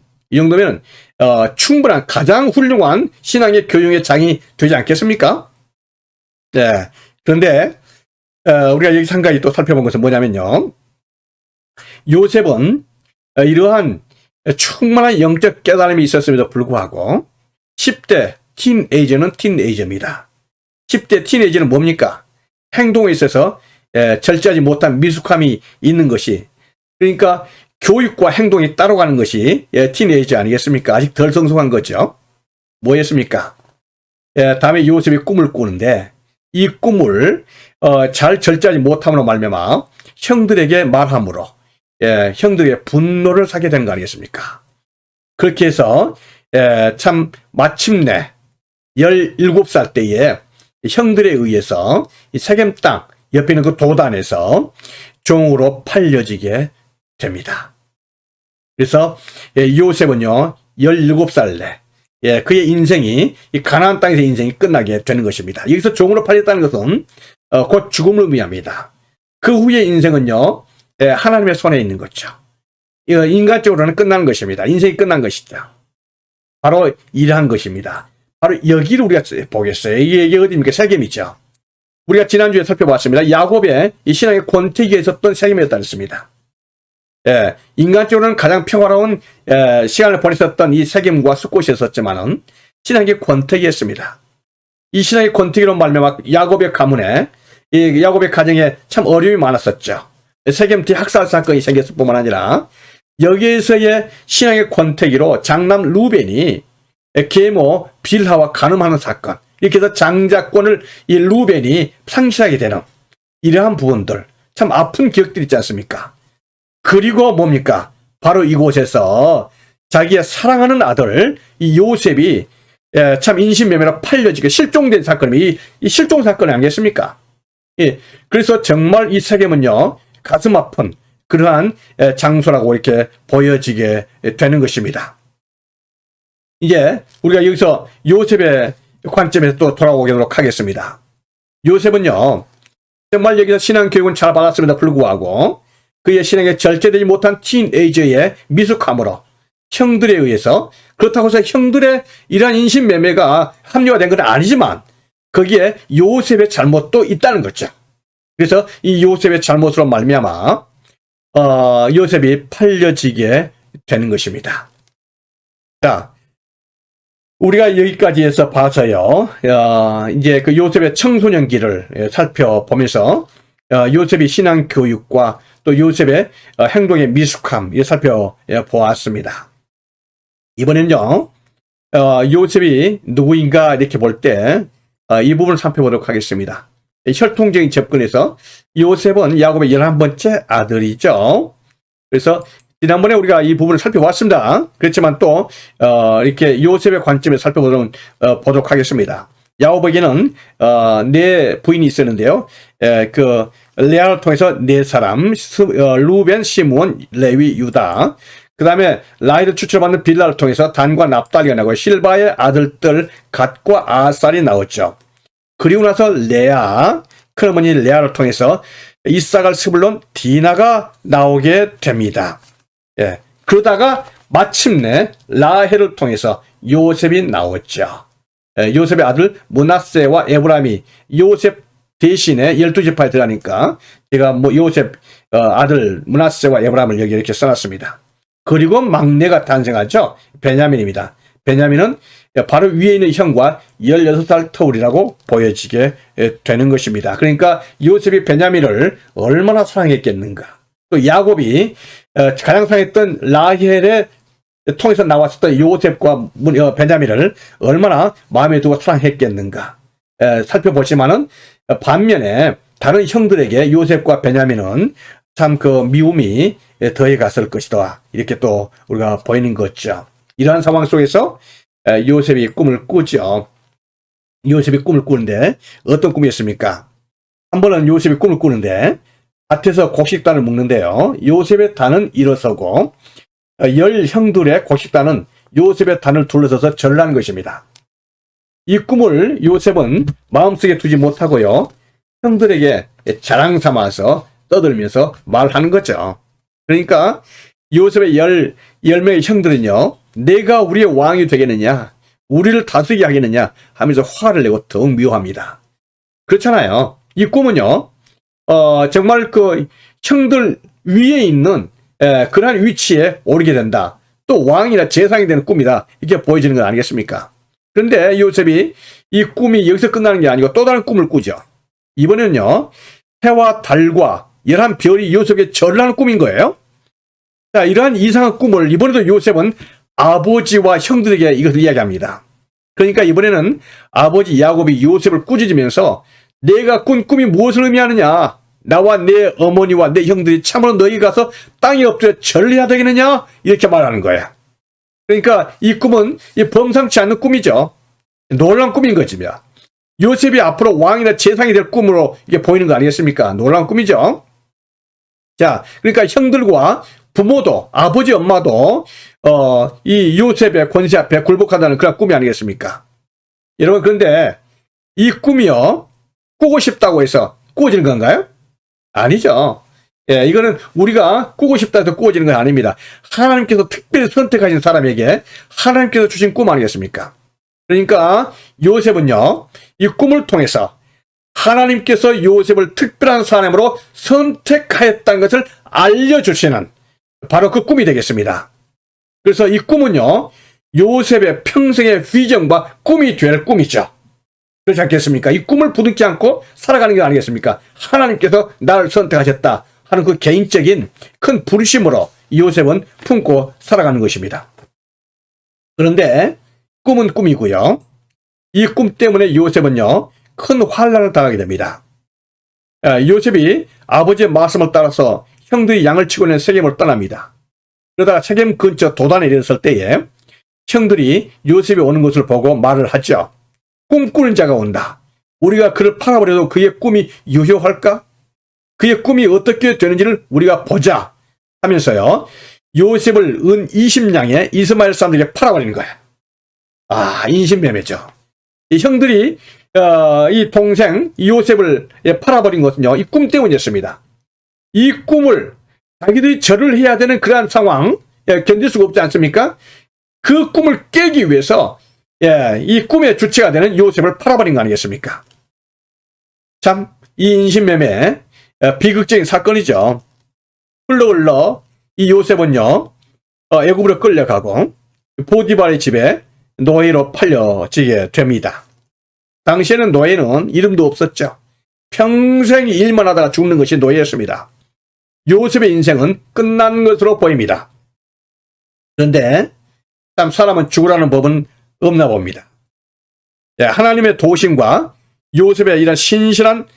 충분한 가장 훌륭한 신앙의 교육의 장이 되지 않겠습니까? 네. 그런데 우리가 여기서 한 가지 또 살펴본 것은 뭐냐면요, 요셉은 이러한 충만한 영적 깨달음이 있었음에도 불구하고 10대 티네이저는 티네이저입니다. 10대 티네이저는 뭡니까? 행동에 있어서 절제하지 못한 미숙함이 있는 것이, 그러니까 교육과 행동이 따로 가는 것이 티네이저 아니겠습니까? 아직 덜 성숙한 거죠. 뭐였습니까? 다음에 요셉이 꿈을 꾸는데 이 꿈을 잘 절제하지 못함으로 말미암아 형들에게 말함으로 형들의 분노를 사게 된 거 아니겠습니까? 그렇게 해서 참 마침내 17살 때에 형들에 의해서 이 세겜 땅 옆에 있는 그 도단에서 종으로 팔려지게 됩니다. 그래서 요셉은요 17살 내 그의 인생이 이 가나안 땅에서 인생이 끝나게 되는 것입니다. 여기서 종으로 팔렸다는 것은 곧 죽음을 의미합니다. 그 후의 인생은요 하나님의 손에 있는 거죠. 인간적으로는 끝나는 것입니다. 인생이 끝난 것이죠. 바로 이러한 것입니다. 바로 여기를 우리가 보겠어요. 이게 어디입니까? 세겜이죠. 우리가 지난주에 살펴봤습니다. 야곱의 이 신앙의 권태기에 있었던 세겜이었다 했습니다. 예, 인간적으로는 가장 평화로운 시간을 보냈었던 이 세겜과 숫곳이었었지만은 신앙의 권태기였습니다. 이 신앙의 권태기로 말미암아 야곱의 가문에 이 야곱의 가정에 참 어려움이 많았었죠. 세겜 대학살 사건이 생겼을 뿐만 아니라 여기에서의 신앙의 권태기로 장남 루벤이 계모 빌하와 간음하는 사건, 이렇게 해서 장자권을 이 루벤이 상실하게 되는 이러한 부분들, 참 아픈 기억들이 있지 않습니까? 그리고 뭡니까? 바로 이곳에서 자기의 사랑하는 아들 이 요셉이 참 인신매매로 팔려지게 실종된 사건이 이 실종 사건이 아니겠습니까? 예, 그래서 정말 이 세겜은요 가슴 아픈 그러한 장소라고 이렇게 보여지게 되는 것입니다. 이제 우리가 여기서 요셉의 관점에서 또 돌아오도록 하겠습니다. 요셉은요 정말 여기서 신앙 교육은 잘 받았음에도 불구하고 그의 신앙에 절제되지 못한 티네이저의 미숙함으로 형들에 의해서, 그렇다고 해서 형들의 이러한 인신매매가 합리화된 건 아니지만 거기에 요셉의 잘못도 있다는 거죠. 그래서 이 요셉의 잘못으로 말미암아 요셉이 팔려지게 되는 것입니다. 자, 우리가 여기까지 해서 봐서요, 이제 그 요셉의 청소년기를 살펴보면서 요셉의 신앙 교육과 또 요셉의 행동의 미숙함 살펴보았습니다. 이번엔요, 요셉이 누구인가 이렇게 볼 때 이 부분을 살펴보도록 하겠습니다. 혈통적인 접근에서 요셉은 야곱의 11번째 아들이죠. 그래서 지난번에 우리가 이 부분을 살펴봤습니다. 그렇지만 또 이렇게 요셉의 관점에서 살펴보도록 하겠습니다. 야곱에게는 네 부인이 있었는데요. 그 레아를 통해서 네 사람, 루벤, 시므온, 레위, 유다. 그 다음에 라이를 추출받는 빌라를 통해서 단과 납달리가 나고 실바의 아들들 갓과 아살이 나왔죠. 그리고 나서 레아, 큰어머니 레아를 통해서 이삭을 스불론 디나가 나오게 됩니다. 예, 그러다가 마침내 라헬을 통해서 요셉이 나왔죠. 요셉의 아들 므낫세와 에브라임이 요셉 대신에 12지파에 들어가니까 제가 요셉 아들 므낫세와 에브라임을 여기 이렇게 써놨습니다. 그리고 막내가 탄생하죠. 베냐민입니다. 베냐민은 바로 위에 있는 형과 16살 터울이라고 보여지게 되는 것입니다. 그러니까 요셉이 베냐민을 얼마나 사랑했겠는가. 또 야곱이 가장 사랑했던 라헬의 통해서 나왔었던 요셉과 베냐민을 얼마나 마음에 두고 사랑했겠는가 살펴보시면은, 반면에 다른 형들에게 요셉과 베냐민은 참 그 미움이 더해 갔을 것이다, 이렇게 또 우리가 보이는 거죠. 이러한 상황 속에서 요셉이 꿈을 꾸죠. 요셉이 꿈을 꾸는데 어떤 꿈이었습니까? 한 번은 요셉이 꿈을 꾸는데 밭에서 곡식단을 먹는데요, 요셉의 단은 일어서고 10형들의 곡식단은 요셉의 단을 둘러서서 절하는 것입니다. 이 꿈을 요셉은 마음속에 두지 못하고요, 형들에게 자랑 삼아서 떠들면서 말하는 거죠. 그러니까 요셉의 10명의 형들은요, 내가 우리의 왕이 되겠느냐, 우리를 다스리게 하겠느냐 하면서 화를 내고 더욱 미워합니다. 그렇잖아요. 이 꿈은요, 정말 그 형들 위에 있는 그러한 위치에 오르게 된다, 또 왕이나 재상이 되는 꿈이다, 이렇게 보여지는 건 아니겠습니까? 그런데 요셉이 이 꿈이 여기서 끝나는 게 아니고 또 다른 꿈을 꾸죠. 이번에는요, 해와 달과 11별이 요셉에게 절하는 꿈인 거예요. 자, 이러한 이상한 꿈을 이번에도 요셉은 아버지와 형들에게 이것을 이야기합니다. 그러니까 이번에는 아버지 야곱이 요셉을 꾸짖으면서 내가 꾼 꿈이 무엇을 의미하느냐, 나와 내 어머니와 내 형들이 참으로 너희 가서 땅에 엎드려 절해야 되겠느냐, 이렇게 말하는 거예요. 그러니까 이 꿈은 범상치 않는 꿈이죠. 놀라운 꿈인 거지요. 요셉이 앞으로 왕이나 재상이 될 꿈으로 이게 보이는 거 아니겠습니까? 놀라운 꿈이죠. 자, 그러니까 형들과 부모도, 아버지, 엄마도 이 요셉의 권세 앞에 굴복한다는 그런 꿈이 아니겠습니까? 여러분, 그런데 이 꿈이요, 꾸고 싶다고 해서 꾸어지는 건가요? 아니죠. 이거는 우리가 꾸고 싶다 해서 꾸어지는 건 아닙니다. 하나님께서 특별히 선택하신 사람에게 하나님께서 주신 꿈 아니겠습니까? 그러니까 요셉은요, 이 꿈을 통해서 하나님께서 요셉을 특별한 사람으로 선택하였다는 것을 알려주시는 바로 그 꿈이 되겠습니다. 그래서 이 꿈은요, 요셉의 평생의 비전과 꿈이 될 꿈이죠. 그렇지 않겠습니까? 이 꿈을 부둥지 않고 살아가는 게 아니겠습니까? 하나님께서 나를 선택하셨다 하는 그 개인적인 큰 부르심으로 요셉은 품고 살아가는 것입니다. 그런데 꿈은 꿈이고요. 이 꿈 때문에 요셉은요, 큰 환난을 당하게 됩니다. 요셉이 아버지의 말씀을 따라서 형들이 양을 치고 있는 세겜을 떠납니다. 그러다가 세겜 근처 도단에 이르렀을 때에 형들이 요셉이 오는 것을 보고 말을 하죠. 꿈꾸는 자가 온다. 우리가 그를 팔아버려도 그의 꿈이 유효할까? 그의 꿈이 어떻게 되는지를 우리가 보자 하면서요, 요셉을 은 20냥에 이스마엘 사람들에게 팔아버리는 거예요. 인신매매죠. 이 형들이 이 동생 요셉을 팔아버린 것은요, 이 꿈 때문이었습니다. 이 꿈을 자기들이 절을 해야 되는 그러한 상황, 견딜 수가 없지 않습니까? 그 꿈을 깨기 위해서 이 꿈의 주체가 되는 요셉을 팔아버린 거 아니겠습니까? 참, 이 인신매매 비극적인 사건이죠. 흘러 이 요셉은요, 애굽으로 끌려가고 보디발의 집에 노예로 팔려지게 됩니다. 당시에는 노예는 이름도 없었죠. 평생 일만 하다가 죽는 것이 노예였습니다. 요셉의 인생은 끝난 것으로 보입니다. 그런데 참 사람은 죽으라는 법은 없나 봅니다. 하나님의 도심과 요셉의 이런 신실한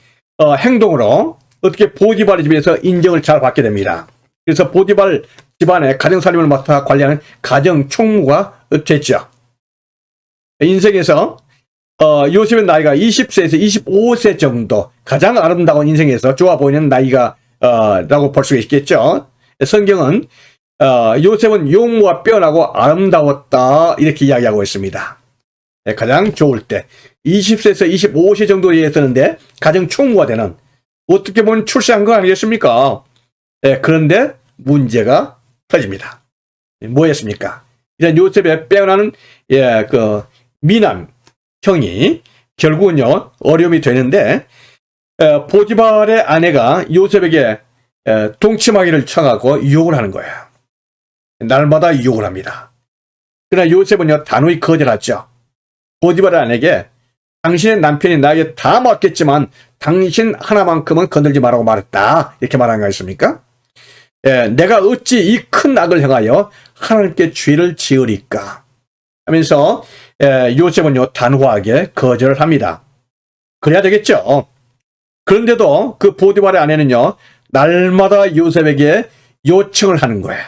행동으로 어떻게 보디발 집에서 인정을 잘 받게 됩니다. 그래서 보디발 집안의 가정살림을 맡아 관리하는 가정총무가 됐죠. 인생에서 요셉의 나이가 20세에서 25세 정도, 가장 아름다운 인생에서 좋아 보이는 나이가 라고 볼 수 있겠죠. 성경은 요셉은 용모가 빼어나고 아름다웠다 이렇게 이야기하고 있습니다. 가장 좋을 때 20세에서 25세 정도에 되는데 가정 총무가 되는, 어떻게 보면 출세한 거 아니겠습니까? 그런데 문제가 터집니다. 뭐였습니까? 이런 요셉의 빼어나는 그 미남 형이 결국은요 어려움이 되는데, 보디발의 아내가 요셉에게 동침하기를 청하고 유혹을 하는 거예요. 날마다 유혹을 합니다. 그러나 요셉은요 단호히 거절하죠. 보디발의 아내에게 당신의 남편이 나에게 다 맡겼지만 당신 하나만큼은 건들지 말라고 말했다, 이렇게 말한 거 아닙니까? 내가 어찌 이 큰 악을 행하여 하나님께 죄를 지으리까 하면서 요셉은요 단호하게 거절을 합니다. 그래야 되겠죠. 그런데도 그 보디발의 아내는요 날마다 요셉에게 요청을 하는 거예요.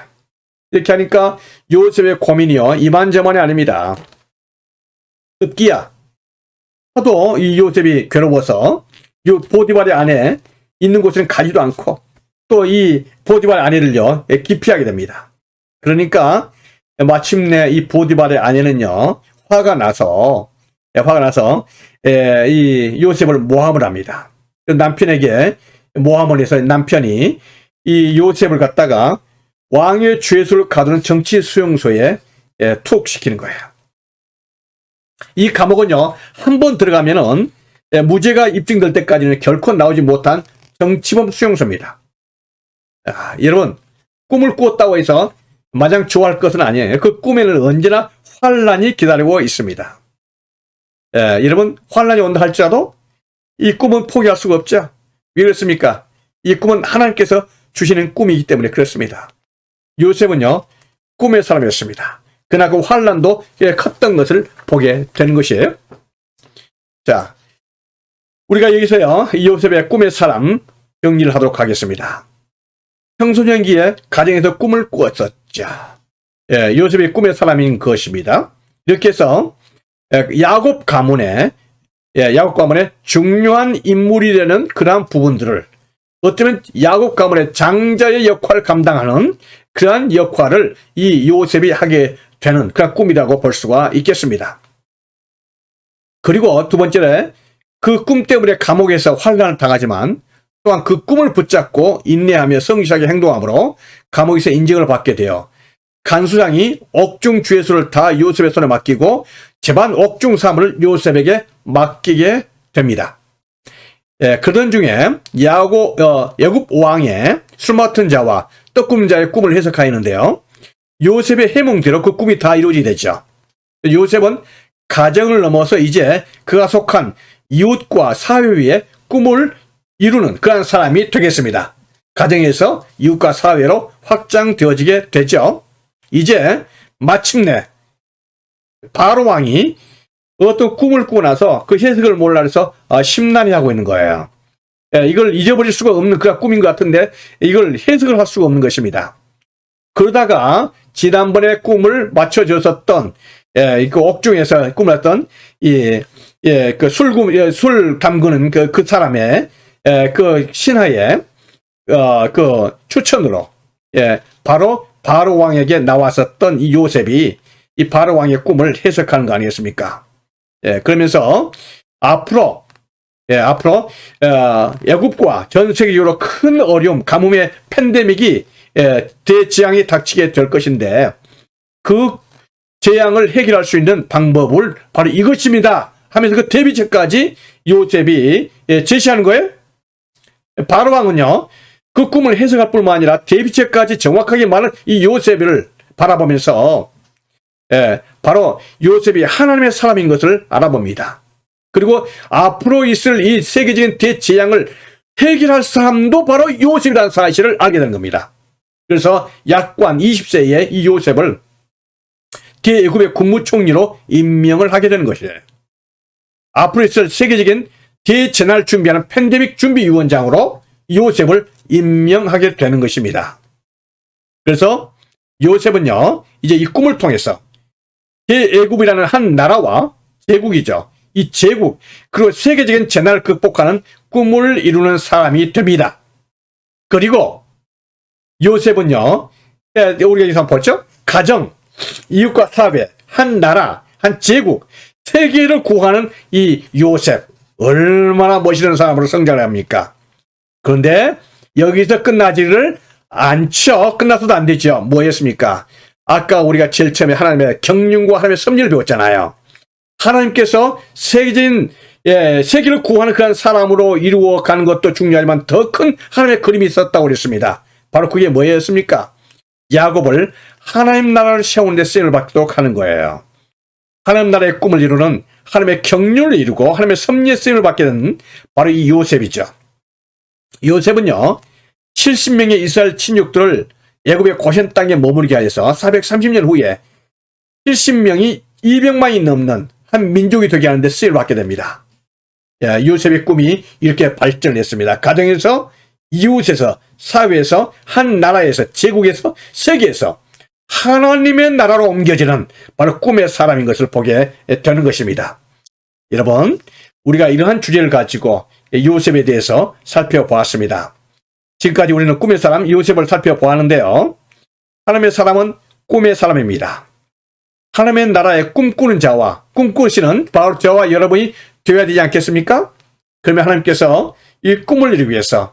이렇게 하니까 요셉의 고민이요 이만저만이 아닙니다. 급기야 하도 이 요셉이 괴로워서 이 보디발의 아내 있는 곳에는 가지도 않고 또 이 보디발의 아내를요 기피하게 됩니다. 그러니까 마침내 이 보디발의 아내는요 화가 나서 이 요셉을 모함을 합니다. 남편에게 모함을 해서 남편이 이 요셉을 갖다가 왕의 죄수를 가두는 정치 수용소에 투옥시키는 거예요. 이 감옥은요 한 번 들어가면은 무죄가 입증될 때까지는 결코 나오지 못한 정치범 수용소입니다. 여러분, 꿈을 꾸었다고 해서 마냥 좋아할 것은 아니에요. 그 꿈에는 언제나 환란이 기다리고 있습니다. 여러분, 환란이 온다 할지라도 이 꿈은 포기할 수가 없죠. 왜 그렇습니까? 이 꿈은 하나님께서 주시는 꿈이기 때문에 그렇습니다. 요셉은요 꿈의 사람이었습니다. 그러나 그 환란도 컸던 것을 보게 되는 것이에요. 자, 우리가 여기서요 이 요셉의 꿈의 사람 정리를 하도록 하겠습니다. 청소년기에 가정에서 꿈을 꾸었었죠. 요셉의 꿈의 사람인 것입니다. 이렇게 해서 야곱 가문의 중요한 인물이 되는 그러한 부분들을, 어쩌면 야곱 가문의 장자의 역할을 감당하는 그러한 역할을 이 요셉이 하게 되는 그런 꿈이라고 볼 수가 있겠습니다. 그리고 두 번째로 그 꿈 때문에 감옥에서 환난을 당하지만 또한 그 꿈을 붙잡고 인내하며 성실하게 행동함으로 감옥에서 인정을 받게 되어 간수장이 옥중 죄수를 다 요셉의 손에 맡기고 재반 옥중 사물을 요셉에게 맡기게 됩니다. 그러던 중에 애굽 왕의 술 맡은 자와 떡 굽는 자의 꿈을 해석하였는데요. 요셉의 해몽대로 그 꿈이 다 이루어지게 되죠. 요셉은 가정을 넘어서 이제 그가 속한 이웃과 사회 위에 꿈을 이루는 그런 사람이 되겠습니다. 가정에서 이웃과 사회로 확장되어지게 되죠. 이제 마침내 바로 왕이 어떤 꿈을 꾸고 나서 그 해석을 몰라 해서 심란해하고 있는 거예요. 이걸 잊어버릴 수가 없는 그가 꿈인 것 같은데 이걸 해석을 할 수가 없는 것입니다. 그러다가 지난번에 꿈을 맞춰줬었던 그 옥중에서 꿈을 했던 그 술 담그는 그 사람의 그 신하의 그 추천으로 바로 왕에게 나왔었던 이 요셉이 이 바로 왕의 꿈을 해석하는 거 아니겠습니까? 그러면서 앞으로 애굽과 전 세계적으로 큰 어려움, 가뭄의 팬데믹이 대재앙이 닥치게 될 것인데 그 재앙을 해결할 수 있는 방법을 바로 이것입니다 하면서 그 대비책까지 요셉이 제시하는 거예요. 바로 왕은요 그 꿈을 해석할 뿐만 아니라 대비책까지 정확하게 말하는 이 요셉을 바라보면서 바로 요셉이 하나님의 사람인 것을 알아봅니다. 그리고 앞으로 있을 이 세계적인 대재앙을 해결할 사람도 바로 요셉이라는 사실을 알게 된 겁니다. 그래서 약관 20세의 이 요셉을 대애굽의 국무총리로 임명을 하게 되는 것이에요. 앞으로 있을 세계적인 대재난을 준비하는 팬데믹 준비위원장으로 요셉을 임명하게 되는 것입니다. 그래서 요셉은요 이제 이 꿈을 통해서 대애굽이라는 한 나라와 제국이죠. 이 제국 그리고 세계적인 재난을 극복하는 꿈을 이루는 사람이 됩니다. 그리고 요셉은요 우리가 여기서 보죠. 가정, 이웃과 사회, 한 나라, 한 제국, 세계를 구하는 이 요셉 얼마나 멋있는 사람으로 성장을 합니까? 그런데 여기서 끝나지를 않죠. 끝나서도 안 되죠. 뭐였습니까? 아까 우리가 제일 처음에 하나님의 경륜과 하나님의 섭리를 배웠잖아요. 하나님께서 세계적인 세계를 구하는 그런 사람으로 이루어가는 것도 중요하지만 더 큰 하나님의 그림이 있었다고 그랬습니다. 바로 그게 뭐였습니까? 야곱을 하나님 나라를 세우는 데 쓰임을 받도록 하는 거예요. 하나님 나라의 꿈을 이루는 하나님의 경륜을 이루고 하나님의 섭리의 쓰임을 받게 된 바로 이 요셉이죠. 요셉은요 70명의 이스라엘 친족들을 애굽의 고센 땅에 머무르게 하여서 430년 후에 70명이 200만이 넘는 한 민족이 되게 하는 데 쓰임을 받게 됩니다. 요셉의 꿈이 이렇게 발전했습니다. 가정에서, 이웃에서, 사회에서, 한 나라에서, 제국에서, 세계에서 하나님의 나라로 옮겨지는 바로 꿈의 사람인 것을 보게 되는 것입니다. 여러분, 우리가 이러한 주제를 가지고 요셉에 대해서 살펴보았습니다. 지금까지 우리는 꿈의 사람 요셉을 살펴보았는데요. 하나님의 사람은 꿈의 사람입니다. 하나님의 나라에 꿈꾸는 자와 꿈꾸시는 바로 저와 여러분이 되어야 되지 않겠습니까? 그러면 하나님께서 이 꿈을 이루기 위해서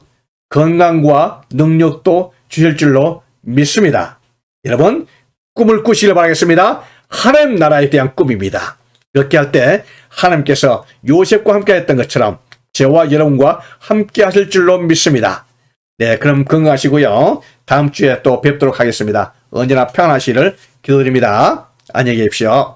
건강과 능력도 주실 줄로 믿습니다. 여러분, 꿈을 꾸시길 바라겠습니다. 하나님 나라에 대한 꿈입니다. 그렇게 할 때 하나님께서 요셉과 함께 했던 것처럼 저와 여러분과 함께 하실 줄로 믿습니다. 네, 그럼 건강하시고요. 다음 주에 또 뵙도록 하겠습니다. 언제나 평안하시기를 기도드립니다. 안녕히 계십시오.